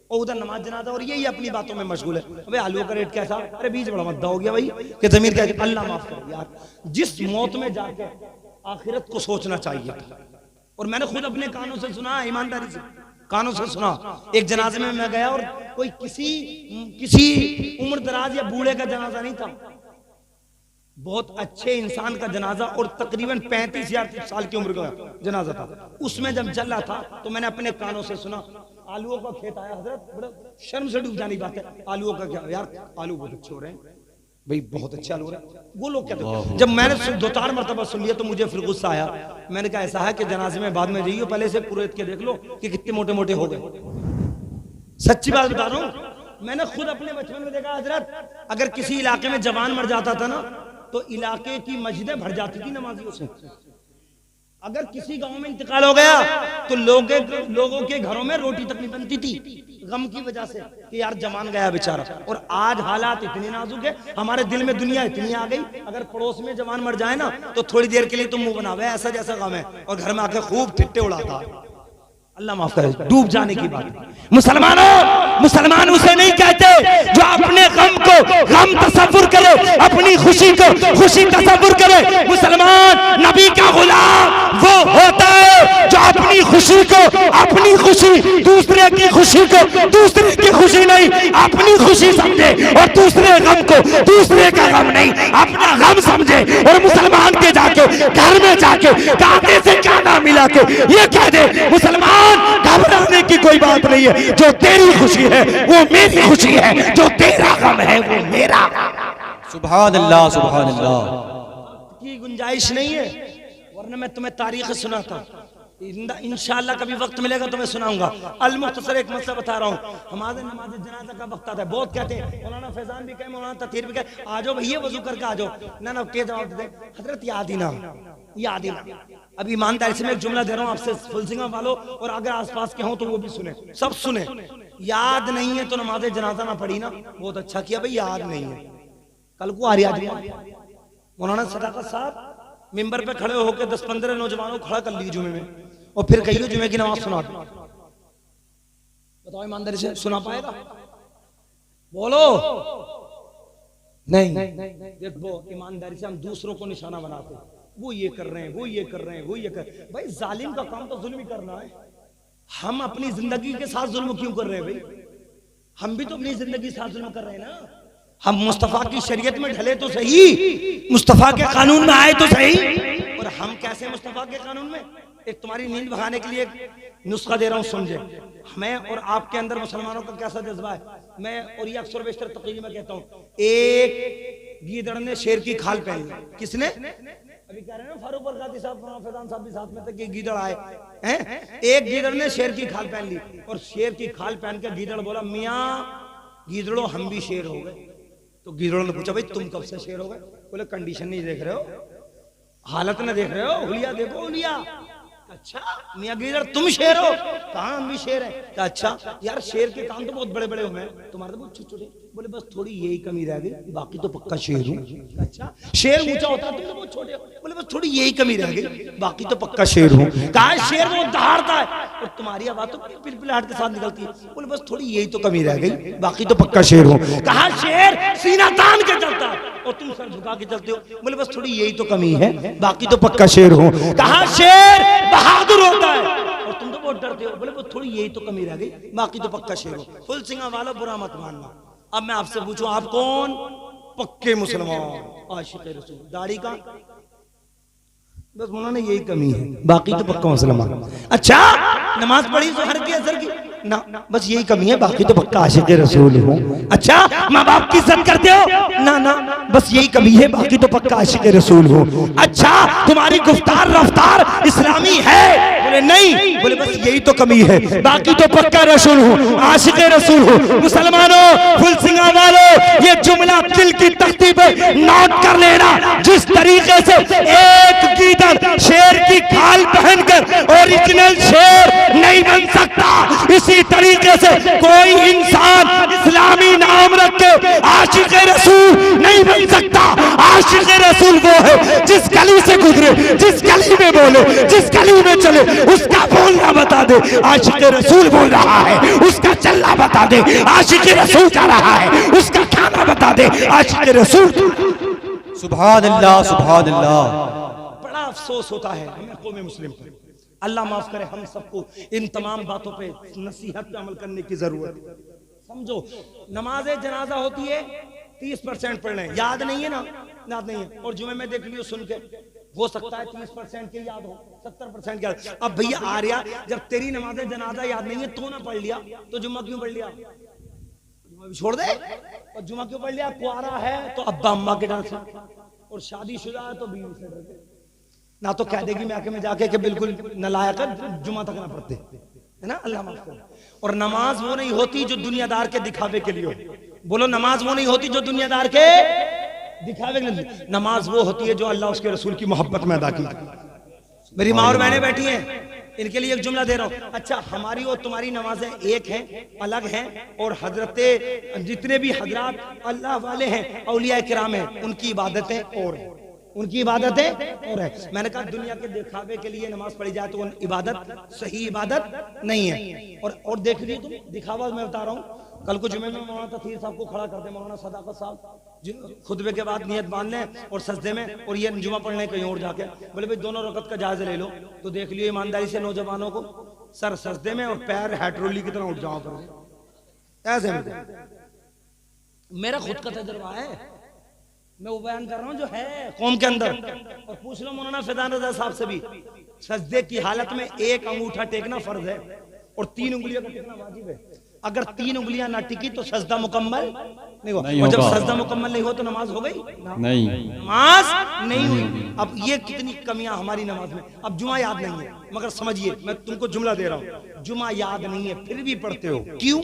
और उधर नमाज जनाजा, और यही अपनी बातों में मशगूल है। अबे आलू का रेट कैसा? अरे बीज बड़ा मद्दा हो गया भाई, कि जमीन क्या। अल्लाह माफ करे यार, जिस मौत में जाके आखिरत को सोचना चाहिए था। और मैंने खुद अपने कानों से सुना, ईमानदारी से कानों से सुना। एक जनाजे में मैं गया और कोई किसी उम्र दराज या बूढ़े का जनाजा नहीं था, बहुत अच्छे इंसान का जनाजा, और तकरीबन 35 या 30 साल की उम्र का जनाजा था। उसमें जब चल रहा था तो मैंने अपने कानों से सुना, आलूओं का खेत आया हजरत, बड़ा शर्म से डूब जाने की बात है। आलूओं का क्या यार, आलू बहुत अच्छे हो रहे हैं भाई, बहुत अच्छे आलू हो रहे हैं, वो लोग कहते हैं। जब मैंने 2-4 मरतबा सुन लिया तो मुझे फिर गुस्सा आया। मैंने कहा ऐसा है कि जनाजे में बाद में जाइए, पहले से पुरोहित के देख लो कि कितने मोटे मोटे हो गए। सच्ची बात बता रहा हूं, मैंने खुद अपने बचपन में देखा हजरत, अगर किसी इलाके में जवान मर जाता था ना तो इलाके की मस्जिदें भर जाती थी नमाजियों से। अगर किसी गांव में इंतकाल हो गया तो लोगों के घरों में रोटी तक नहीं बनती थी, गम की वजह से कि यार जवान गया बेचारा। और आज हालात इतने नाजुक है, हमारे दिल में दुनिया इतनी आ गई, अगर पड़ोस में जवान मर जाए ना तो थोड़ी देर के लिए तुम मुंह बनावे, ऐसा जैसा गम है, और घर में आके खूब ठिट्टे उड़ाता है। अल्लाह माफ करे, डूब जाने की बात। मुसलमानों, मुसलमान उसे नहीं कहते जो अपने गम को गम तसव्वुर करे, अपनी खुशी को खुशी तसव्वुर करे। मुसलमान नबी का गुलाम वो होता है जो अपनी खुशी को अपनी खुशी, दूसरे की खुशी को दूसरे की खुशी नहीं अपनी खुशी समझे, और दूसरे गम को दूसरे का गम नहीं अपना गम समझे। और मुसलमान के जाके घर में जाके कांटे से कांटा मिला के ये कह दे, मुसलमान घबराने की कोई बात नहीं है, जो तेरी खुशी है वो मेरी खुशी है, जो तेरा गम है वो मेरा। सुभान अल्लाह, सुभान अल्लाह। की गुंजाइश नहीं है, वरना मैं तुम्हें तारीख सुनाता। इंशाअल्लाह कभी वक्त मिलेगा तो मैं सुनाऊंगा। अल मुख्तसर एक मसला बता रहा हूँ। हमारे नमाज जनाजा का वक्त आता है, बहुत कहते हैं, मौलाना फैजान भी कहे, मौलाना ततीर भी कहे, आ जाओ भैया वजू करके आ जाओ। ना के जवाब देते हजरत याद ही ना, याद ही ना। अब ईमानदारी से मैं एक जुमला दे रहा हूँ आपसे, फुलसिंगा वालों, और अगर आसपास के हों तो वो भी सुने, सब सुने। याद नहीं है तो नमाज जनाजा ना पढ़ी ना, बहुत अच्छा किया भाई, याद नहीं है। कल को आ रही मौलाना सदाकत साहब मिंबर पे खड़े होकर 10-15 नौजवानों को खड़ा कर ली जुमे में, और फिर कहिए जुमे की नमाज सुना दो। बताओ ईमानदारी से सुना पाएगा? बोलो नहीं। देखो ईमानदारी से हम दूसरों को निशाना बनाते हैं, वो ये कर रहे हैं, वो ये कर रहे हैं, वो ये कर। भाई जालिम का काम तो जुल्म ही करना है। हम अपनी जिंदगी के साथ जुल्म क्यों कर रहे हैं भाई? हम भी तो अपनी जिंदगी के साथ जुल्म कर रहे हैं ना। हम मुस्तफा की शरीयत में ढले तो सही, मुस्तफा के कानून में आए तो सही, और हम कैसे मुस्तफा के कानून में? एक तुम्हारी नींद भगाने के लिए एक नुस्खा दे रहा हूँ, समझे। मैं और आपके अंदर मुसलमानों का कैसा जज्बा है, मैं और ये अक्सर बेशतर तकरीर में कहता हूँ। एक गीदड़ ने शेर की खाल पहन ली। किसने? अभी कह रहे हैं ना फारूक बरकाती साहब, फैजान साहब भी साथ में थे कि गीदड़ आए हैं। एक गीदड़ ने शेर की खाल पहन ली और शेर की खाल पहन के गीदड़ बोला, मियाँ गीदड़ो हम भी शेर हो गए। तो गीदड़ों ने पूछा, भाई तुम कब से शेर हो गए? बोले कंडीशन नहीं देख रहे हो, हालत न देख रहे हो, हुलिया देखो हुलिया। अच्छा मियाँ गीदड़ तुम शेर हो? कहाँ हम भी शेर है। अच्छा यार शेर के कान तो बहुत बड़े बड़े हुए हैं, तुम्हारे तो बहुत छोटे छोटे। बोले बस थोड़ी यही कमी रह गई, बाकी तो पक्का शेर हूँ। अच्छा शेर ऊंचा होता है, तुम तो बहुत छोटे हो। बोले बस थोड़ी यही कमी रह गई, बाकी तो पक्का शेर हूँ। कहा शेर वो दहाड़ता है और तुम्हारी आवाज तो पिलपिलाहट के साथ निकलती है। बोले बस थोड़ी यही तो कमी रह गई, बाकी तो पक्का शेर हूँ। कहा शेर सीना तान के चलता है और तुम सर झुका के चलते हो। बोले बस थोड़ी यही तो कमी है, बाकी तो पक्का शेर हूँ। कहा शेर बहादुर होता है और तुम तो बहुत डरते हो। बोले बस थोड़ी यही तो कमी रह गई, बाकी तो पक्का शेर हो। फुल सिंगा वालों बुरा मत मानना। अब मैं आपसे पूछूं, आप कौन? पक्के मुसलमान, आशिक़ रसूल। दाढ़ी का बस उन्होंने यही कमी है, बाकी तो पक्का मुसलमान। अच्छा नमाज पढ़ी ज़ोहर की असर की ना, बस यही कमी है, बाकी तो पक्का आशिक़ रसूल हूँ। अच्छा माँ बाप की इज्जत करते हो ना, ना बस यही कमी है, बाकी तो पक्का आशिक़ रसूल हूँ। अच्छा तुम्हारी गुफ्तार रफ्तार इस्लामी है? बोले नहीं। बोले बस यही तो कमी है, बाकी तो पक्का रसूल हूँ, आशिक़ रसूल हूँ। मुसलमानों, फुल सिंगा वालों, ये जुमला दिल की तख्ती पे नोट कर लेना। जिस तरीके से एक गीदड़ शेर की खाल पहनकर ओरिजिनल शेर नहीं बन सकता, इसी तरीके से कोई इंसान इस्लामी नाम रख के आशिक़ रसूल नहीं बन सकता। आशिक़ रसूल वो है जिस गली से गुजरे, जिस गली में बोले, जिस गली में चले, उसका बोलना बता दे आशिक़ रसूल बोल रहा है, उसका चलना बता दे आशिक़ रसूल जा रहा है, उसका खाना बता दे आशिक़ रसूल। सुभान अल्लाह, सुभान अल्लाह। बड़ा अफसोस होता है हमें कौम मुस्लिम पर। अल्लाह माफ करे हम सबको इन तमाम बातों पे नसीहत पे अमल करने की जरूरत है। समझो नमाज जनाजा होती है 30% पढ़ने, याद नहीं है ना, याद नहीं है। और जुमे में देख लियो सुन के, हो सकता है 30% के याद हो, 70% के याद। अब भैया आ रहा, जब तेरी नमाज जनाजा याद नहीं है तो ना पढ़ लिया, तो जुम्मा क्यों पढ़ लिया? जुम्मा भी छोड़ दे। और जुम्मा क्यों पढ़ लिया? कुआरा है तो अब्बा अम्मा के डर से, और शादीशुदा है तो बीवी से डर के। ना तो कह देगी मैं आके में जाके कि बिल्कुल नलायक जुमा तक ना पढ़ते, है ना, अल्लाह माफ करे। और नमाज वो नहीं होती जो दुनियादार के दिखावे के लिए हो। बोलो नमाज वो नहीं होती जो दुनियादार के दिखावे के लिए। नमाज वो होती है जो अल्लाह उसके रसूल की मोहब्बत में अदा की। मेरी माँ और बहनें बैठी हैं, इनके लिए एक जुमला दे रहा हूँ। अच्छा हमारी और तुम्हारी नमाजें एक हैं, अलग हैं, और हजरते जितने भी हजरात अल्लाह वाले हैं, औलिया किराम हैं, उनकी इबादतें और हैं, उनकी इबादतें और है। मैंने कहा दुनिया के दिखावे के लिए नमाज पढ़ी जाए तो वो इबादत सही इबादत नहीं है। और देख लीजिए तुम दिखावा, मैं बता रहा हूँ। कल को जुमे में मौलाना तफसीर साहब को खड़ा करते, मौलाना सदाकत साहब खुतबे के बाद नियत बांध लें और सजदे में, और ये जुमा पढ़ने कहीं और जाके बोले भाई दोनों रकत का जायजा ले लो, तो देख लियो ईमानदारी से नौजवानों को सर सजदे में और पैर हैट्रोली की तरह उठ जाओ पर ऐसे में। मेरा खुद का तजर्बा है, मैं वो बयान कर रहा हूँ जो है कौम के अंदर। और पूछ लो मौलाना फैजान रजा साहब से भी, सजदे की हालत में एक अंगूठा टेकना फर्ज है और 3 उंगलियों का टेकना वाजिब है। अगर 3 उंगलियां ना टिकी तो सजदा मुकम्मल नहीं हुआ, और जब सजदा मुकम्मल नहीं हो तो नमाज हो गई नहीं, नमाज नहीं हुई। अब ये कितनी कमियां हमारी नमाज में। अब जुमा याद नहीं है, मगर समझिए मैं तुमको जुमला दे रहा हूँ, जुमा याद नहीं है फिर भी पढ़ते हो, क्यों?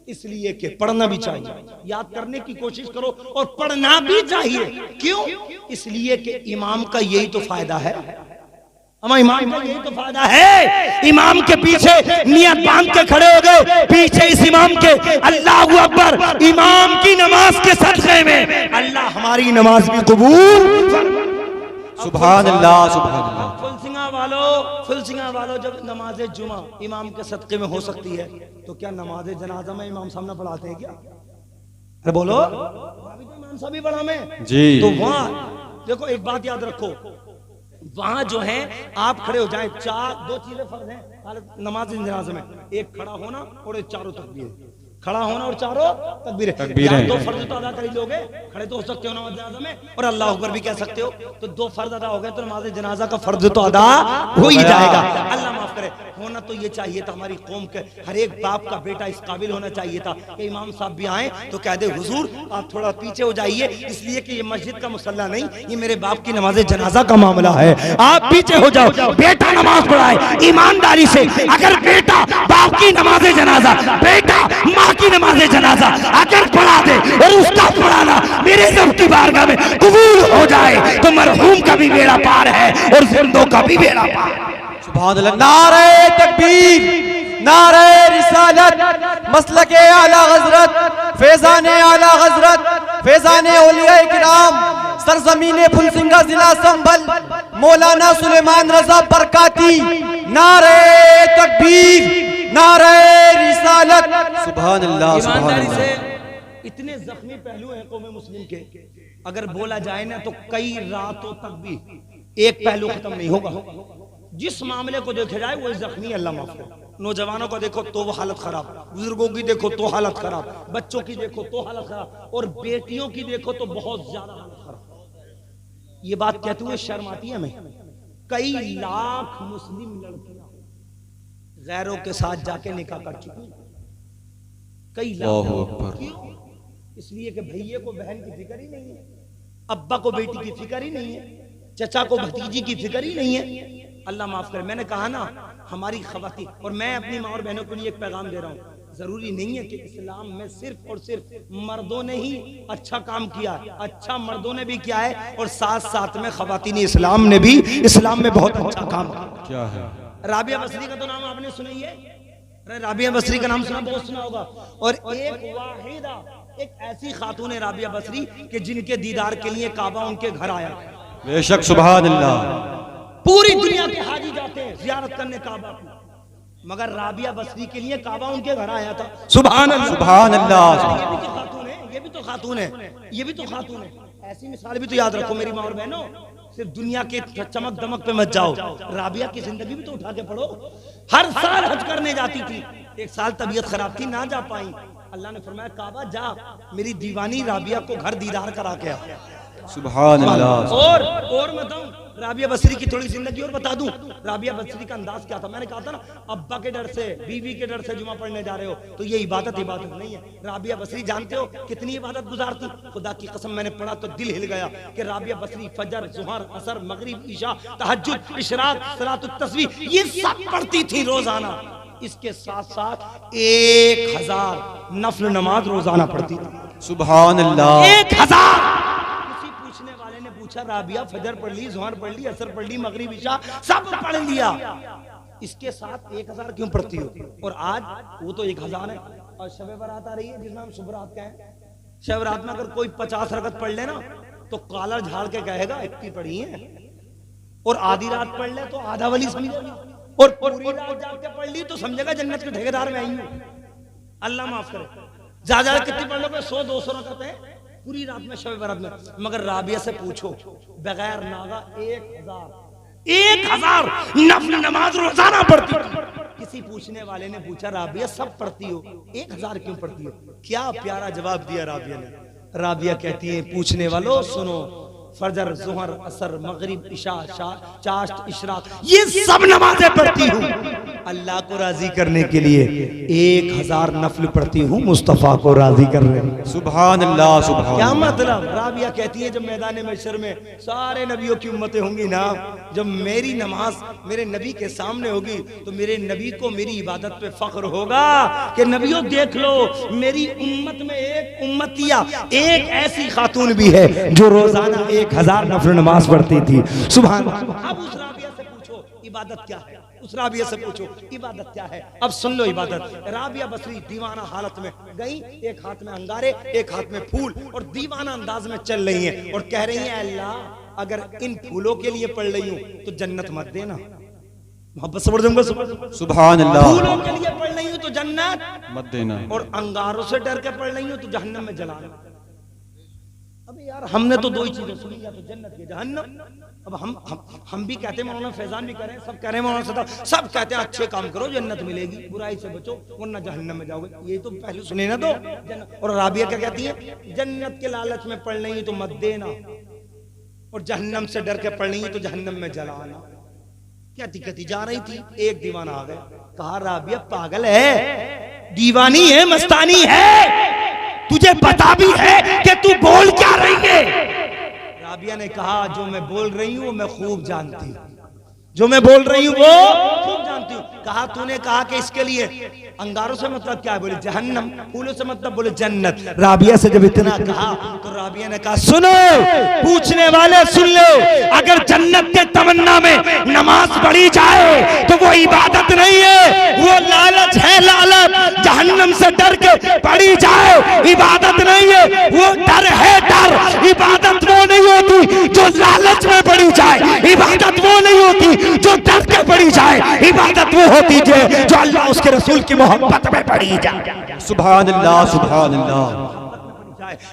इसलिए कि पढ़ना भी चाहिए, याद करने की कोशिश करो और पढ़ना भी चाहिए। क्यों? इसलिए कि इमाम का यही तो फायदा है, हमारे इमाम का यही तो फायदा है। इमाम के पीछे नियत बांध के खड़े हो गए, पीछे इस इमाम के अल्लाहू अकबर, इमाम की नमाज के सदक़े में अल्लाह हमारी नमाज भी कबूल। सुभान अल्लाह, सुभान अल्लाह। फुल सिंगा वालों, जब नमाज जुमा इमाम के सदक़े में हो सकती है तो क्या नमाज जनाजा में इमाम सामने पढ़ाते हैं क्या? अरे बोलो, अभी तो इमाम साहब ही पढ़ा में जी। तो वहां देखो एक बात याद रखो, वहां जो है आप खड़े हो जाए, 2 चीजें फर्ज हैं नमाज जनाजा में, एक खड़ा होना और एक चारों तकबीर। खड़ा होना और चारों तकबीरें। तकबीरें। दो फर्ज तो अदा कर ही लोगे, खड़े तो हो सकते हो नमाज जनाजा में और अल्लाह अकबर भी कह सकते हो, तो दो फर्ज अदा हो गए तो नमाज जनाजा का फर्ज तो अदा हो ही जाएगा। अल्लाह माफ करे। होना तो ये चाहिए था, हमारी कौम के हर एक बाप का बेटा इस काबिल होना चाहिए था कि इमाम साहब भी आए तो कह दे हुजूर आप थोड़ा पीछे हो जाइए, इसलिए कि ये मस्जिद का मुसल्ला नहीं, ये मेरे बाप की नमाज जनाजा का मामला है, आप पीछे हो जाओ। बेटा नमाज पढ़ाए ईमानदारी से, अगर बेटा बाप की नमाज जनाजा, बेटा माँ की नमाज जनाजा अगर पढ़ा दे और उसका पढ़ाना मेरे रब की बारगाह में कबूल हो जाए तो मरहूम का भी बेड़ा पार है और जिंदों का भी बेड़ा पार। सुभान अल्लाह। नारे तकबीर, नारे रिसालत, मसलके आला हजरत, फैजाने आला हजरत, फैजाने औलिया किराम, सरजमीने फुलसिंगा जिला संभल, मौलाना सुलेमान रजा बरकाती। नारे तकबीर, नारे रिसालत। सुभान अल्लाह, सुभान ईमानदारी अल्लाह। से इतने जख्मी पहलू हैं कौम मुस्लिम के, अगर बोला जाए ना तो कई रातों तक भी एक पहलू खत्म नहीं होगा। जिस मामले को देखा जाए वो जख्मी, अल्लाह माफ करे। नौजवानों को देखो तो वो हालत खराब, बुजुर्गों की देखो तो हालत खराब, बच्चों की देखो तो हालत खराब, और बेटियों की देखो तो बहुत ज्यादा हालत खराब। ये बात कहते हुए शर्म आती है हमें। कई लाख मुस्लिम लड़कियां गैरों के साथ जाके निकाह कर चुकी, कई अल्लाहु लाख। अकबर। क्यों? इसलिए कि भैये को बहन की फिक्र ही नहीं है, अब्बा को बेटी की फिक्र ही नहीं है, चचा को भतीजी की फिक्र ही नहीं है। अल्लाह माफ करे। मैंने कहा ना हमारी खवातीन, और मैं अपनी माँ और बहनों को लिए एक पैगाम दे रहा हूँ, जरूरी नहीं है कि इस्लाम में सिर्फ और सिर्फ मर्दों ने ही अच्छा काम किया है, अच्छा मर्दों ने भी किया है और साथ साथ में खवातीन इस्लाम ने भी इस्लाम में बहुत अच्छा काम किया। क्या है? राबिया बसरी का तो नाम आपने सुना ही है, अरे राबिया बसरी का नाम सुना, बहुत सुना होगा। और एक वाहिदा, एक ऐसी खातून है राबिया बसरी कि जिनके दीदार के लिए काबा उनके घर आया। बेशक, सुभान अल्लाह। पूरी दुनिया के हाजी जाते हैं जियारत करने काबा की, मगर राबिया बसरी के लिए काबा उनके घर आया था। सुभान अल्लाह, सुभान अल्लाह। ये भी तो खातून है, ये भी तो खातून है, ये भी तो खातून है। ऐसी मिसाल भी तो याद रखो मेरी माँ और बहनों, सिर्फ दुनिया के चमक दमक पे मत जाओ, राबिया की जिंदगी भी तो उठा के पढ़ो। हर साल हज करने जाती थी, एक साल तबीयत खराब थी ना जा पाई, अल्लाह ने फरमाया काबा जा, मेरी दीवानी राबिया को घर दीदार करा के आ। सुभान अल्लाह। और बताऊं राबिया बसरी की थोड़ी जिंदगी और बता दूं, राबिया बसरी का अंदाज क्या था। मैंने कहा था ना, अब्बा के डर से, बीवी के डर से जुमा पढ़ने जा रहे हो तो ये इबादत नहीं है। राबिया बसरी जानते हो कितनी इबादत गुजारती, खुदा की कसम मैंने पढ़ा तो दिल हिल गया कि राबिया बसरी फजर, जुहर, असर, मगरिब, ईशा, तहज्जुद, इशराक, सलातुत तस्बीह ये सब पढ़ती थी रोजाना। इसके साथ साथ 1000 नफल नमाज रोजाना पढ़ती थी। सुभान अल्लाह। 1000। पूछने वाले ने पूछा राबिया फजर पढ़ ली, ज़ोहर पढ़ ली, असर पढ़ ली, मगरिब, इशा सब पढ़ लिया, इसके साथ 1000 क्यों पढ़ती हो? और आज वो तो 1000 है और शब बारात आ रही है जिसमें हम शुभ रात का है। शब बारात में अगर कोई 50 रकत पढ़ ले ना तो कालर झाड़ के कहेगा इतनी पढ़ी है, और आधी रात पढ़ ले तो आधा वली समझेगा, और पूरी रात जाके पढ़ ली तो समझेगा जन्नत के ठेकेदार में आई हूं। अल्लाह माफ करे। ज्यादा कितनी पढ़ लो, 100-200 रकत है पूरी रात में शब बारात में। मगर राबिया से पूछो बगैर नागा 1000 नफल नमाज रोजाना पढ़ती थी। किसी पूछने वाले ने पूछा राबिया सब पढ़ती हो, 1000 क्यों पढ़ती हो? क्या प्यारा जवाब दिया राबिया ने। राबिया कहती है पूछने वालों सुनो, फजर, जुहर, असर, मगरिब, इशा, चाश्त, इशराक ये सब नमाजें पढ़ती हूँ अल्लाह को राजी करने के लिए। 1000 नफल पढ़ती हूँ मुस्तफा को राजी करने। सुभान अल्लाह, सुभान। क्या मतलब? राबिया कहती है जब मैदान महशर में सारे नबियों की उम्मतें होंगी ना, जब मेरी नमाज मेरे नबी के सामने होगी तो मेरे नबी को मेरी इबादत पे फख्र होगा कि नबियों देख लो मेरी उम्मत में एक उम्मतिया, एक ऐसी खातून भी है जो रोजाना 1000 नफल नमाज पढ़ती थी। सुभान। अब उस राबिया से पूछो इबादत क्या है, उस राबिया से पूछो इबादत क्या है। अब सुन लो इबादत। राबिया बसरी दीवाना हालत में गई, एक हाथ में अंगारे, एक हाथ में फूल, और दीवाना अंदाज में चल रही हैं और कह रही हैं अल्लाह अगर इन फूलों के लिए पढ़ रही हूं तो जन्नत मत देना। मोहब्बत से पढ़ दूंगा सुभान अल्लाह। फूलों के लिए पढ़ रही हूं तो जन्नत मत देना, और अंगारों से डर के पढ़ रही हूं तो जहन्नम में जलाना। अबे यार हमने तो दो ही चीजें सुनी, या तो जन्नत या जहन्नम। अब हम भी कहते हैं, मौलाना फैजान भी कह रहे हैं, सब कह रहे हैं, मौलाना सदा सब कहते हैं अच्छे काम करो जन्नत मिलेगी, बुराई से बचो वरना जहन्नम में जाओगे। ये तो पहले सुने ना तो। और राबिया क्या कहती है, जन्नत के लालच में पड़ रही तो मत देना, और जहन्नम से डर के पड़ रही तो जहन्नम में जलाना। क्या दिक्कत जा रही थी, एक दीवाना आ गया, कहा राबिया पागल है, दीवानी है, मस्तानी है, तुझे पता भी है कि तू बोल क्या रही है। राबिया ने कहा जो मैं बोल रही हूं वो मैं खूब जानती हूं, जो मैं बोल रही हूं वो खूब जानती हूं। कहा तूने कहा कि इसके लिए अंगारों से मतलब क्या है, बोले जहन्नम, फूलों से मतलब बोले जन्नत। राबिया से जब इतना कहा तो राबिया ने कहा सुनो पूछने वाले सुन लो, अगर जन्नत के तमन्ना में नमाज पढ़ी जाए तो वो इबादत नहीं है, वो लालच है, लालच। जहन्नम से डर के पढ़ी जाए इबादत नहीं है, वो डर है, डर। इबादत वो नहीं होती जो लालच में पढ़ी जाए, इबादत वो नहीं होती जो डर के पढ़ी जाए, इबादत वो होती है जो अल्लाह उसके रसूल की मोहब्बत में पढ़ी जाए। सुभान अल्लाह, सुभान अल्लाह।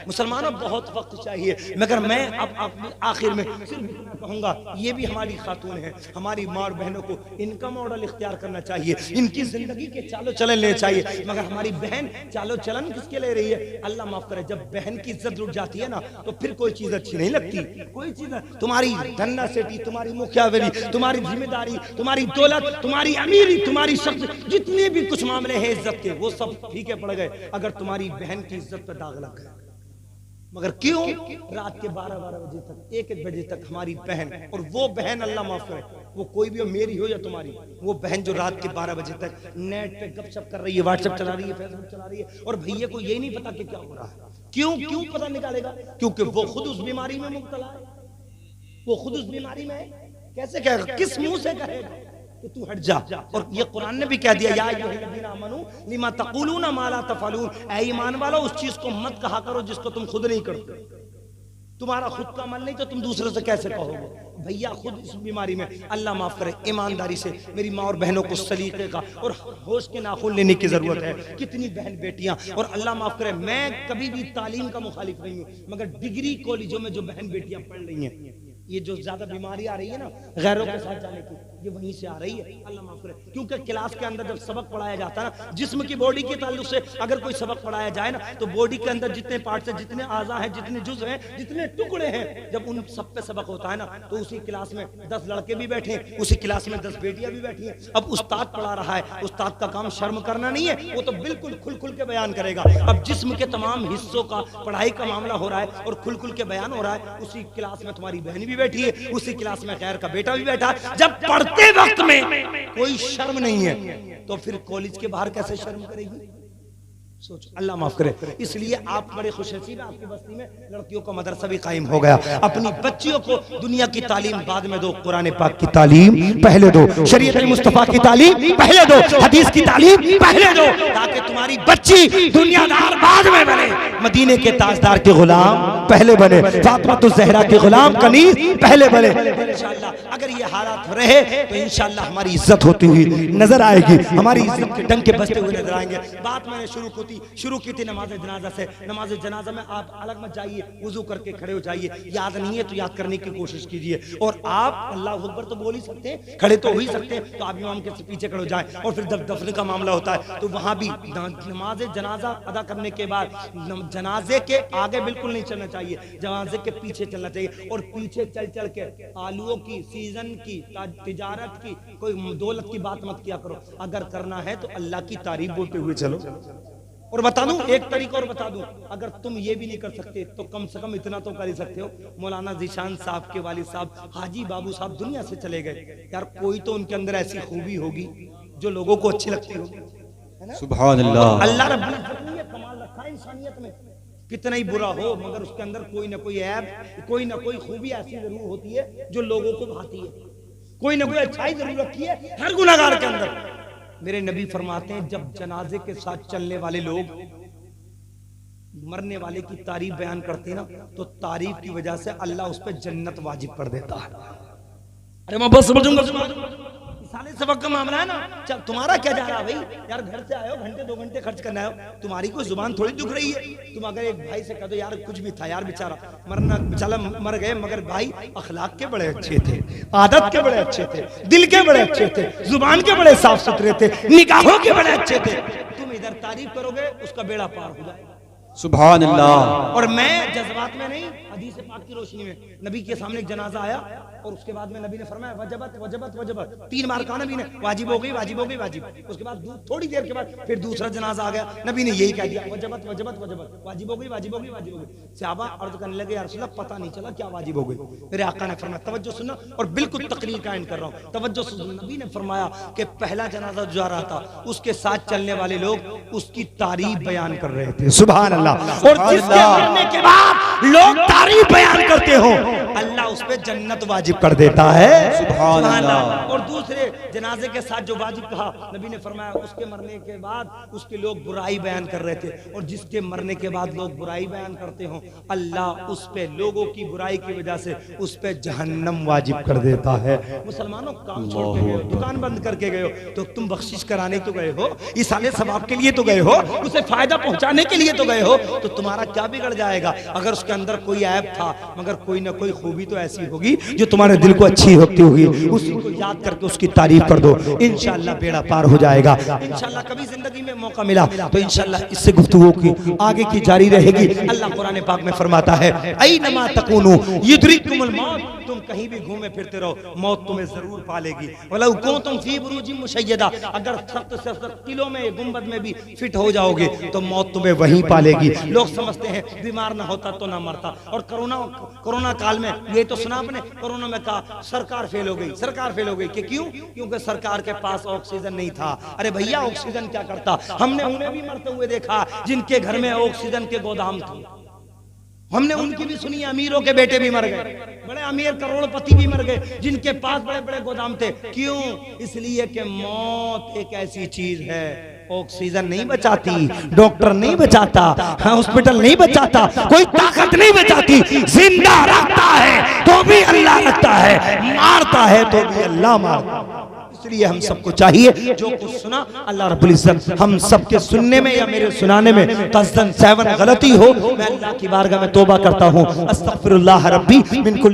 मुसलमानों बहुत वक्त चाहिए, मगर मैं अब आखिर में सिर्फ कहूंगा, ये भी हमारी खातून है, हमारी माँ और बहनों को इनका मॉडल इख्तियार करना चाहिए, इनकी जिंदगी के चालो चलन लेने चाहिए। मगर हमारी बहन चालो चलन किसके ले रही है, अल्लाह माफ करे, जब बहन की इज्जत लुट जाती है ना तो फिर कोई चीज अच्छी नहीं लगती। कोई चीज, तुम्हारी धन्ना सेठी, तुम्हारी मुखियावरी, तुम्हारी जिम्मेदारी, तुम्हारी दौलत, तुम्हारी अमीरी, तुम्हारी शख्स, जितने भी कुछ मामले हैं इज्जत के, वो सब फीके पड़ गए अगर तुम्हारी बहन की इज्जत पर दाग लग गया। मगर क्यों, रात के 12-12 बजे तक, 1-1 बजे तक हमारी बहन, और वो बहन अल्लाह माफ करे, वो कोई भी हो, मेरी हो या तुम्हारी, वो बहन जो रात के 12 बजे तक नेट पे गपशप कर रही है, व्हाट्सएप चला रही है, फेसबुक चला रही है, और भैया को यही नहीं पता कि क्या हो रहा है। क्यों पता निकालेगा, क्योंकि वो खुद उस बीमारी में मुब्तला है, वो खुद उस बीमारी में है। कैसे कहेगा, किस मुंह से कहेगा कि तू हट जा। और ये कुरान ने भी कह दिया, या अय्युहल्लज़ीना आमनू लिमा तक़ूलूना मा ला तफ़अलून, ऐ ईमान वालों उस चीज को मत कहा करो जिसको तुम खुद नहीं करते। तुम्हारा खुद का अमल नहीं तो तुम दूसरे से कैसे कहोगे। भैया खुद इस बीमारी में, अल्लाह माफ करे, ईमानदारी से मेरी माँ और बहनों को सलीके का और होश के नाखून लेने की जरूरत है। कितनी बहन बेटियां, और अल्लाह माफ करे, मैं कभी भी तालीम का मुखालिफ नहीं हूँ, मगर डिग्री कॉलेजों में जो बहन बेटियां पढ़ रही हैं, ये जो ज्यादा बीमारी आ रही है ना गैरों के साथ जाने की, ये वहीं से आ रही है, अल्लाह माफ करे। क्योंकि क्लास के अंदर जब सबक पढ़ाया जाता है ना, जिस्म की बॉडी के ताल्लुक से अगर कोई सबक पढ़ाया जाए ना, तो बॉडी के अंदर जितने पार्ट्स हैं, जितने आज़ा हैं, जितने जुज़ हैं, जितने टुकड़े हैं, जब उन सब पे सबक होता है ना, तो उसी क्लास में 10 लड़के भी बैठे हैं, उसी क्लास में 10 बेटियां भी बैठी हैं। अब उस्ताद पढ़ा रहा है, उस्ताद का काम शर्म करना नहीं है, वो तो बिल्कुल खुल के बयान करेगा। अब जिस्म के तमाम हिस्सों का पढ़ाई का मामला हो रहा है और खुल के बयान हो रहा है, उसी क्लास में तुम्हारी बहन भी बैठी है, उसी क्लास में खैर का बेटा भी बैठा है। जब पढ़ते वक्त में कोई शर्म नहीं है, तो फिर कॉलेज के बाहर कैसे शर्म करेगी। सोचो, अल्लाह माफ करे। इसलिए आप बड़े खुशनसीब, आपकी बस्ती में लड़कियों का मदरसा भी कायम हो गया। अपनी बच्चियों को दुनिया की तालीम बाद में दो, कुरान पाक की तालीम पहले दो, शरीयत मुस्तफा की तालीम पहले दो, हदीस की तालीम पहले दो, ताकि तुम्हारी बच्ची दुनियादार बाद में बने, मदीने के ताजदार के गुलाम पहले बने, फातिमा ज़हरा के गुलाम कनीज पहले बने। इंशाअल्लाह अगर ये हालात रहे तो इंशाअल्लाह हमारी इज्जत होती हुई नजर आएगी, हमारी इज्जत के डंके बजते हुए नजर आएंगे। बात मैंने शुरू की थी नमाज जनाजा से। नमाज जनाजा में आप अलग मत जाइए, वुजू करके खड़े हो जाइए, याद नहीं है तो याद करने की कोशिश कीजिए। और आप अल्लाह अकबर तो बोल ही सकते हैं, खड़े तो हो ही सकते हैं, तो आप इमाम के पीछे खड़े हो जाएं। और फिर जब दफन का मामला होता है तो वहां भी नमाज जनाजा अदा करने के बाद जनाजे के आगे बिल्कुल नहीं चलना चाहिए, जनाजे के पीछे चलना चाहिए। और पीछे चल के आलूओं की, सीजन की, तिजारत की, कोई दौलत की बात मत किया करो। अगर करना है तो अल्लाह की तारीफ बोलते हुए चलो। और बता दूं एक तरीका, और बता दूं, अगर तुम ये भी नहीं कर सकते तो कम से कम इतना तो कर ही सकते हो, मौलाना ज़ीशान साहब के वालिद साहब हाजी बाबू साहब दुनिया से चले गए, यार कोई तो उनके अंदर ऐसी खूबी होगी जो लोगों को अच्छी लगती होगी, है ना? सुभान अल्लाह। अल्लाह रब्बुल इज्जत ने कमाल रखा है इंसानियत में, कितना ही बुरा हो मगर उसके अंदर कोई ना कोई ऐब, कोई ना कोई खूबी ऐसी जरूर होती है जो लोगों को भाती है, कोई ना कोई अच्छाई जरूर रखी है हर गुनाहगार के अंदर। मेरे नबी फरमाते हैं जब जनाजे के साथ चलने वाले लोग मरने वाले की तारीफ बयान करते हैं ना, तो तारीफ की वजह से अल्लाह उस पर जन्नत वाजिब कर देता है। अरे मैं बस समझूंगा, साले सबक का मामला है ना। चल तुम्हारा क्या जा रहा है भाई, यार घर से आए हो, घंटे 2 घंटे खर्च करना है, तुम्हारी कोई जुबान थोड़ी दुख रही है। तुम अगर एक भाई से कह दो यार कुछ भी था यार बेचारा मरना बेचारा मर गए, मगर भाई अखलाक के बड़े अच्छे थे, आदत के बड़े अच्छे थे, दिल के बड़े अच्छे थे, जुबान के बड़े साफ सुथरे थे, निगाहों के बड़े अच्छे थे। तुम इधर तारीफ करोगे उसका बेड़ा पार हो जाए। सुभान अल्लाह। और मैं जज्बात में नहीं, हदीस पाक की रोशनी में नबी के सामने एक जनाजा आया और उसके बाद में नबी ने फरमाया वजबत वजबत वजबत, 3 बार कहा नबी ने, वाजिब हो गई वाजिब हो गई वाजिब। उसके बाद थोड़ी देर के बाद फिर दूसरा जनाजा आ गया, नबी ने यही कह दिया वजबत वजबत वजबत, वाजिब हो गई वाजिब हो गई वाजिब हो गई। सहाबा अर्ज करने लगे या रसूल अल्लाह पता नहीं चला क्या वाजिब हो गई। मेरे आका ने फरमाया तवज्जो सुनना, और बिल्कुल तकरीर का एंड कर रहा हूँ, तवज्जो सुनना। नबी ने फरमाया कि पहला जनाजा जो जा रहा था उसके साथ चलने वाले लोग उसकी तारीफ बयान कर रहे थे, सुभान अल्लाह। और जिसके मरने के बाद लोग तारीफ बयान करते हो अल्लाह उस पे जन्नत वाजिब कर देता है, सुभान अल्लाह। और दूसरे जनाजे के साथ जो वाजिब कहा नबी ने फरमाया उसके मरने के बाद उसके लोग बुराई बयान कर रहे थे, और जिसके मरने के बाद लोग बुराई बयान करते हो अल्लाह उस पे लोगों की बुराई की वजह से उस पे जहन्नम वाजिब कर देता है। मुसलमानों काम छोड़ के गए हो, दुकान बंद करके गए हो, तो तुम बख्शिश कराने तो गए हो, इसाले सवाब के लिए तो गए हो, उसे फायदा पहुंचाने के लिए तो गए हो, तो तुम्हारा क्या बिगड़ जाएगा? अगर उसके अंदर कोई ऐब था मगर कोई ना कोई खूबी तो ऐसी होगी जो तुम्हारे दिल को अच्छी होती होगी, उसी को याद करके उसकी तारीफ कर दो, इंशाअल्लाह बेड़ा पार हो जाएगा। इंशाअल्लाह कभी जिंदगी में मौका मिला तो इंशाअल्लाह इससे गुफ्तगू की आगे की जारी रहेगी। अल्लाह कुरान पाक में फरमाता है ऐनमा तकूनु युद्रिकुमुल मौत, तुम कहीं भी घूमे फिरते रहो मौत तुम्हें जरूर पालेगी। वलौ कुंतुम फी बुरूजिन मुशय्यदा, अगर सख्त से सख्त किलों में गुंबद में भी फिट हो जाओगे तो मौत तुम्हें वहीं पालेगी। लोग समझते हैं बीमार ना होता तो ना मरता, और कोरोना काल में ये तो सुना आपने, कोरोना में कहा सरकार फेल हो गई, सरकार फेल हो गई कि क्यों? क्योंकि सरकार के पास ऑक्सीजन नहीं था। अरे भैया ऑक्सीजन क्या करता, हमने उन्हें भी मरते हुए देखा जिनके घर में ऑक्सीजन के गोदाम थे, हमने उनकी भी सुनी, अमीरों के बेटे भी मर गए, बड़े अमीर करोड़पति भी मर गए जिनके पास बड़े बड़े गोदाम थे। क्यों? इसलिए कि मौत एक ऐसी चीज है, ऑक्सीजन नहीं बचाती, डॉक्टर नहीं बचाता, हॉस्पिटल नहीं बचाता, कोई ताकत नहीं बचाती, जिंदा रखता है तो भी अल्लाह रखता है, मारता है तो भी अल्लाह मारता है। इसलिए हम सबको चाहिए जो कुछ सुना अल्लाह रब्बुल इज्जत हम सबके सुनने में या मेरे सुनाने में कस्दन 7 गलती हो, मैं अल्लाह की बारगाह में तौबा करता हूँ, अस्तगफिरुल्लाह रब्बी मिन कुल्ली